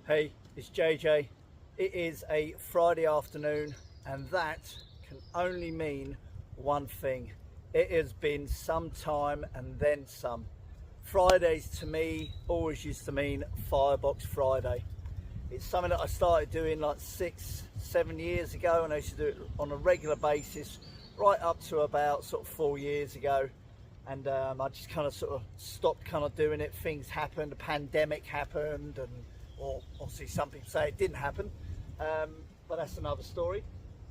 Hey, it's JJ. It is a Friday afternoon, and that can only mean one thing. It has been some time and then some. Fridays to me always used to mean Firebox Friday. It's something that I started doing like 6-7 years ago, and I used to do it on a regular basis right up to about sort of 4 years ago. And I just kind of sort of stopped kind of doing it. Things happened, a pandemic happened, or obviously some people say it didn't happen, but that's another story.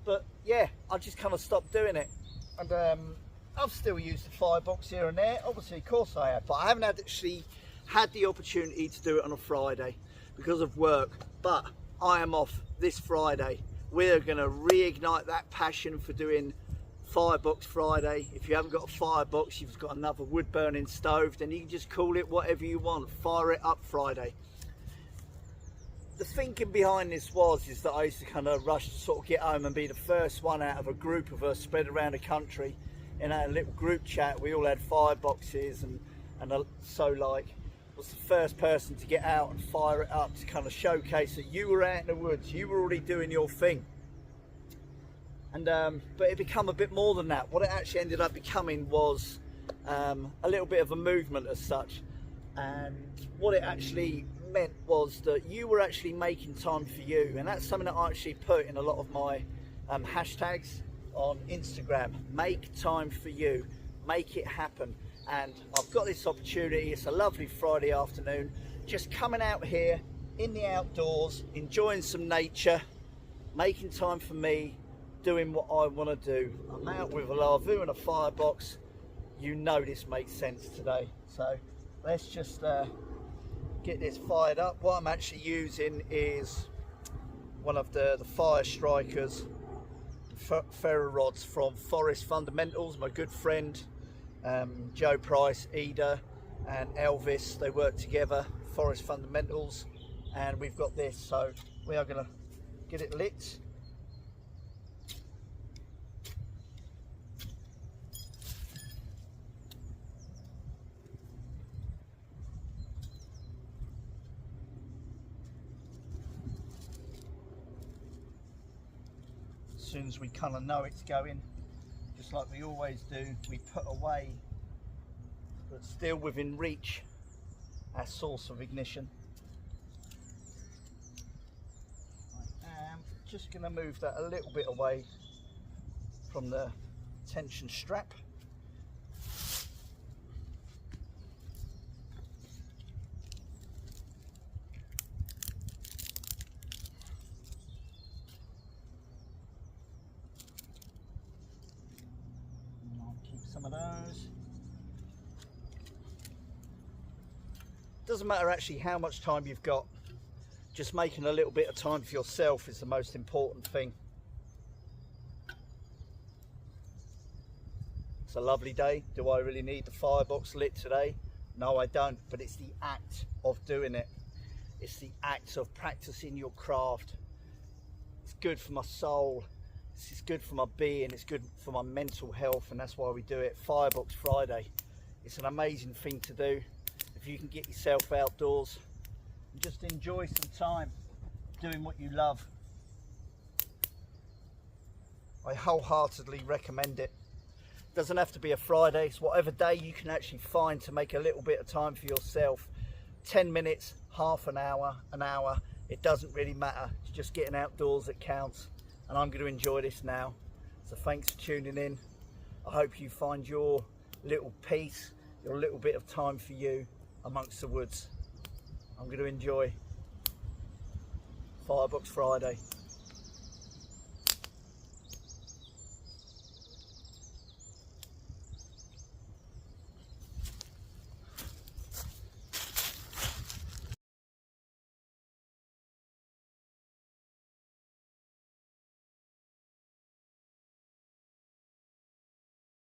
But yeah, I just kind of stopped doing it, and I've still used the Firebox here and there, obviously, of course I have, but I haven't actually had the opportunity to do it on a Friday because of work. But I am off this Friday. We're going to reignite that passion for doing Firebox Friday. If you haven't got a firebox, you've got another wood burning stove, then you can just call it whatever you want. Fire it up Friday. The thinking behind this is that I used to kind of rush to sort of get home and be the first one out of a group of us spread around the country in a little group chat. We all had fireboxes and so like was the first person to get out and fire it up to kind of showcase that you were out in the woods, you were already doing your thing. And but it became a bit more than that. What it actually ended up becoming was a little bit of a movement as such. And what it actually meant was that you were actually making time for you, and that's something that I actually put in a lot of my hashtags on Instagram. Make time for you, make it happen. And I've got this opportunity. It's a lovely Friday afternoon, just coming out here in the outdoors, enjoying some nature, making time for me, doing what I want to do. I'm out with a Lavu and a firebox. You know this makes sense today, so let's just get this fired up. What I'm actually using is one of the Fire Strikers ferro rods from Forest Fundamentals. My good friend Joe Price, Ida and Elvis, they work together, Forest Fundamentals, and we've got this, so we are going to get it lit. As soon as we kind of know it's going, just like we always do, we put away, but still within reach, our source of ignition. I am just going to move that a little bit away from the tension strap. Some of those. Doesn't matter actually how much time you've got, just making a little bit of time for yourself is the most important thing. It's a lovely day. Do I really need the firebox lit today? No, I don't, but it's the act of doing it. It's the act of practicing your craft. It's good for my soul. It's good for my being, it's good for my mental health, and that's why we do it. Firebox Friday. It's an amazing thing to do. If you can get yourself outdoors and just enjoy some time doing what you love, I wholeheartedly recommend it. It doesn't have to be a Friday, it's whatever day you can actually find to make a little bit of time for yourself. 10 minutes, half an hour, it doesn't really matter. It's just getting outdoors that counts. And I'm going to enjoy this now. So thanks for tuning in. I hope you find your little peace, your little bit of time for you amongst the woods. I'm going to enjoy Firebox Friday.